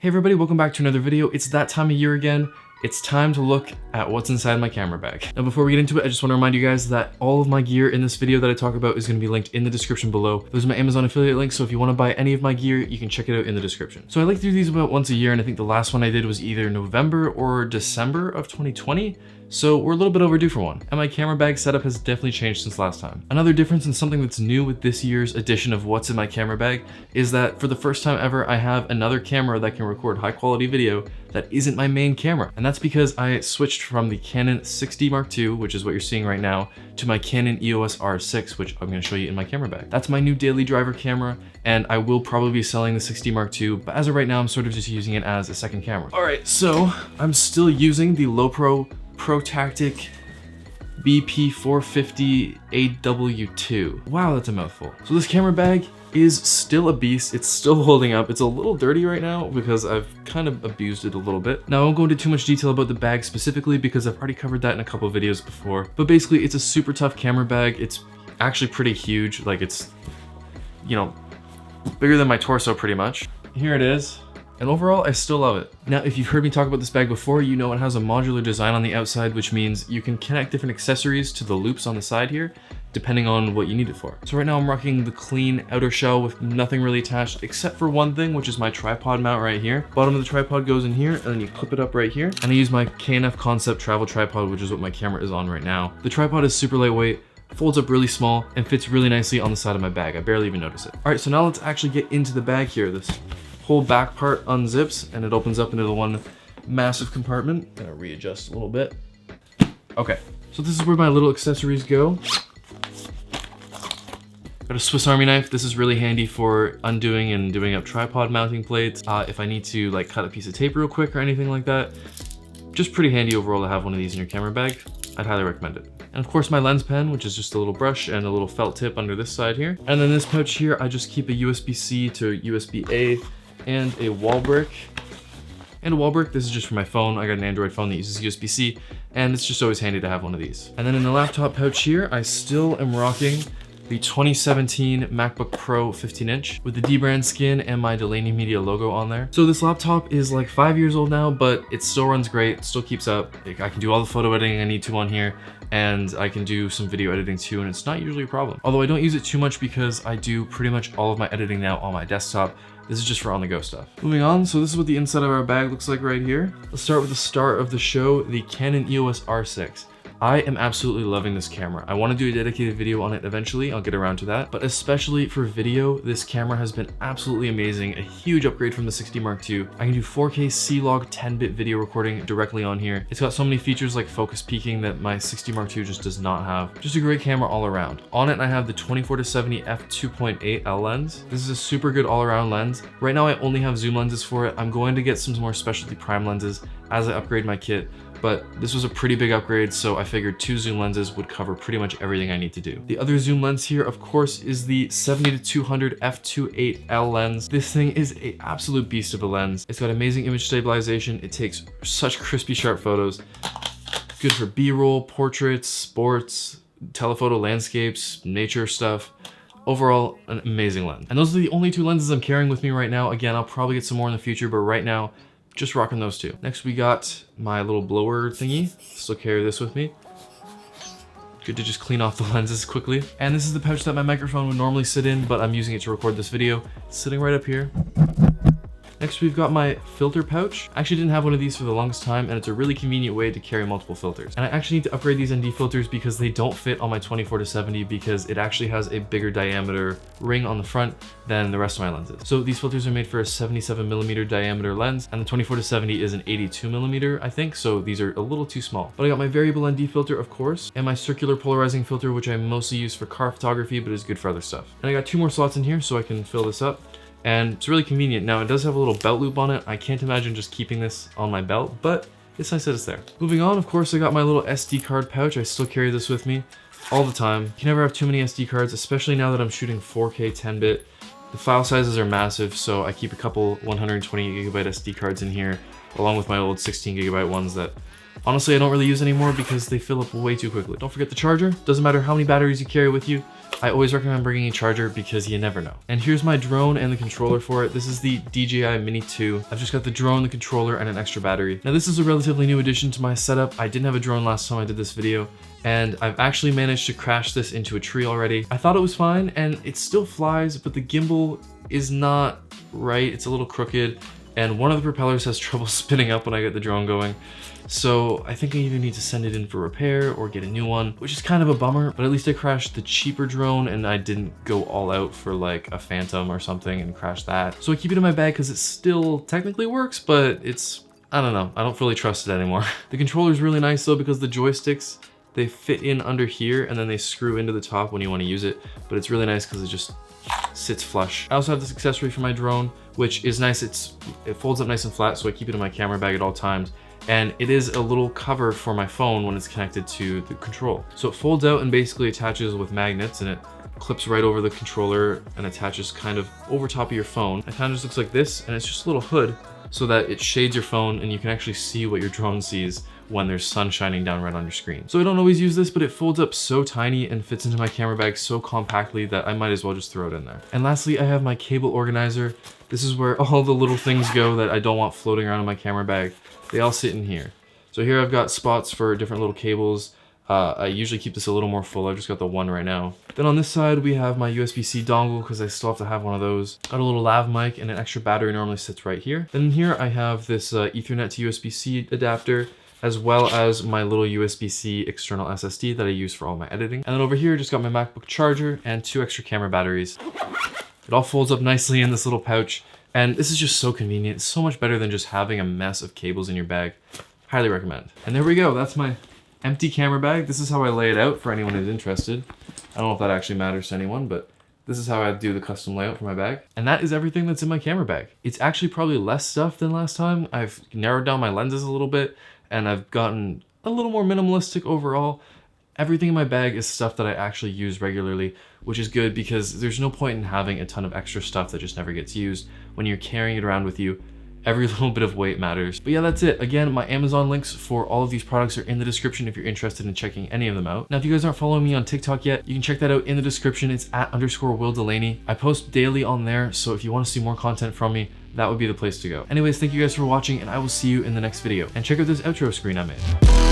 Hey everybody, welcome back to another video. It's that time of year again. It's time to look at what's inside my camera bag. Now before we get into it, I just want to remind you guys that all of my gear in this video that I talk about is going to be linked in the description below. Those are my Amazon affiliate links, so if you want to buy any of my gear, you can check it out in the description. So I like to do these about once a year, and I think the last one I did was either November or December of 2020. So we're a little bit overdue for one. And my camera bag setup has definitely changed since last time. Another difference and something that's new with this year's edition of what's in my camera bag is that for the first time ever, I have another camera that can record high quality video that isn't my main camera. And that's because I switched from the Canon 6D Mark II, which is what you're seeing right now, to my Canon EOS R6, which I'm gonna show you in my camera bag. That's my new daily driver camera, and I will probably be selling the 6D Mark II, but as of right now, I'm sort of just using it as a second camera. All right, so I'm still using the Lowepro ProTactic BP450 AW2. Wow, that's a mouthful. So this camera bag is still a beast. It's still holding up. It's a little dirty right now because I've kind of abused it a little bit. Now I won't go into too much detail about the bag specifically because I've already covered that in a couple of videos before. But basically it's a super tough camera bag. It's actually pretty huge. Like it's, you know, bigger than my torso pretty much. Here it is. And overall, I still love it. Now, if you've heard me talk about this bag before, you know it has a modular design on the outside, which means you can connect different accessories to the loops on the side here, depending on what you need it for. So right now I'm rocking the clean outer shell with nothing really attached, except for one thing, which is my tripod mount right here. Bottom of the tripod goes in here, and then you clip it up right here. And I use my K&F Concept travel tripod, which is what my camera is on right now. The tripod is super lightweight, folds up really small, and fits really nicely on the side of my bag. I barely even notice it. All right, so now let's actually get into the bag here. This whole back part unzips and it opens up into the one massive compartment. I'm gonna readjust a little bit. Okay, so this is where my little accessories go. Got a Swiss Army knife. This is really handy for undoing and doing up tripod mounting plates. If I need to like cut a piece of tape real quick or anything like that. Just pretty handy overall to have one of these in your camera bag. I'd highly recommend it. And of course my lens pen, which is just a little brush and a little felt tip under this side here. And then this pouch here, I just keep a USB-C to USB-A and a wall brick. And a wall brick, this is just for my phone. I got an Android phone that uses USB-C, and it's just always handy to have one of these. And then in the laptop pouch here, I still am rocking the 2017 MacBook Pro 15-inch with the D-brand skin and my Delaney Media logo on there. So this laptop is like 5 years old now, but it still runs great, still keeps up. I can do all the photo editing I need to on here, and I can do some video editing too, and it's not usually a problem. Although I don't use it too much because I do pretty much all of my editing now on my desktop. This is just for on-the-go stuff. Moving on, so this is what the inside of our bag looks like right here. Let's start with the start of the show, the Canon EOS R6. I am absolutely loving this camera. I want to do a dedicated video on it eventually. I'll get around to that. But especially for video, this camera has been absolutely amazing. A huge upgrade from the 6D Mark II. I can do 4K C-Log 10-bit video recording directly on here. It's got so many features like focus peaking that my 6D Mark II just does not have. Just a great camera all around. On it, I have the 24-70 f2.8L lens. This is a super good all-around lens. Right now, I only have zoom lenses for it. I'm going to get some more specialty prime lenses as I upgrade my kit. But this was a pretty big upgrade, so I figured 2 zoom lenses would cover pretty much everything I need to do. The other zoom lens here, of course, is the 70-200 f2.8L lens. This thing is an absolute beast of a lens. It's got amazing image stabilization. It takes such crispy, sharp photos. Good for B-roll, portraits, sports, telephoto landscapes, nature stuff. Overall, an amazing lens. And those are the only 2 lenses I'm carrying with me right now. Again, I'll probably get some more in the future, but right now, just rocking those 2. Next we got my little blower thingy. Still carry this with me. Good to just clean off the lenses quickly. And this is the pouch that my microphone would normally sit in, but I'm using it to record this video. It's sitting right up here. Next, we've got my filter pouch. I actually didn't have one of these for the longest time, and it's a really convenient way to carry multiple filters. And I actually need to upgrade these ND filters because they don't fit on my 24-70 because it actually has a bigger diameter ring on the front than the rest of my lenses. So these filters are made for a 77mm diameter lens, and the 24-70 is an 82mm, I think, so these are a little too small. But I got my variable ND filter, of course, and my circular polarizing filter, which I mostly use for car photography, but is good for other stuff. And I got 2 more slots in here so I can fill this up. And it's really convenient. Now it does have a little belt loop on it. I can't imagine just keeping this on my belt, but it's nice that it's there. Moving on, of course, I got my little SD card pouch. I still carry this with me all the time. You can never have too many SD cards, especially now that I'm shooting 4K 10-bit. The file sizes are massive, so I keep a couple 128GB SD cards in here, along with my old 16GB ones that Honestly, I don't really use anymore because they fill up way too quickly. Don't forget the charger. Doesn't matter how many batteries you carry with you. I always recommend bringing a charger because you never know. And here's my drone and the controller for it. This is the DJI Mini 2. I've just got the drone, the controller, and an extra battery. Now this is a relatively new addition to my setup. I didn't have a drone last time I did this video, and I've actually managed to crash this into a tree already. I thought it was fine, and it still flies, but the gimbal is not right. It's a little crooked, and one of the propellers has trouble spinning up when I get the drone going. So I think I either need to send it in for repair or get a new one, which is kind of a bummer, but at least I crashed the cheaper drone and I didn't go all out for like a Phantom or something and crash that. So I keep it in my bag because it still technically works, but it's, I don't know, I don't fully trust it anymore. The controller is really nice though because the joysticks, they fit in under here and then they screw into the top when you want to use it, but it's really nice because it just sits flush. I also have this accessory for my drone, which is nice. It folds up nice and flat, so I keep it in my camera bag at all times. And it is a little cover for my phone when it's connected to the control. So it folds out and basically attaches with magnets, and it clips right over the controller and attaches kind of over top of your phone. It kind of just looks like this, and it's just a little hood so that it shades your phone and you can actually see what your drone sees when there's sun shining down right on your screen. So I don't always use this, but it folds up so tiny and fits into my camera bag so compactly that I might as well just throw it in there. And lastly, I have my cable organizer. This is where all the little things go that I don't want floating around in my camera bag. They all sit in here. So here I've got spots for different little cables. I usually keep this a little more full. I've just got the one right now. Then on this side, we have my USB-C dongle because I still have to have one of those. Got a little lav mic, and an extra battery normally sits right here. Then here I have this Ethernet to USB-C adapter, as well as my little USB-C external SSD that I use for all my editing. And then over here, just got my MacBook charger and 2 extra camera batteries. It all folds up nicely in this little pouch. And this is just so convenient. It's so much better than just having a mess of cables in your bag. Highly recommend. And there we go. That's my empty camera bag. This is how I lay it out for anyone who's interested. I don't know if that actually matters to anyone, but this is how I do the custom layout for my bag. And that is everything that's in my camera bag. It's actually probably less stuff than last time. I've narrowed down my lenses a little bit, and I've gotten a little more minimalistic overall. Everything in my bag is stuff that I actually use regularly, which is good because there's no point in having a ton of extra stuff that just never gets used. When you're carrying it around with you, every little bit of weight matters. But yeah, that's it. Again, my Amazon links for all of these products are in the description if you're interested in checking any of them out. Now, if you guys aren't following me on TikTok yet, you can check that out in the description. It's @_Will Delaney. I post daily on there, so if you want to see more content from me, that would be the place to go. Anyways, thank you guys for watching, and I will see you in the next video. And check out this outro screen I made.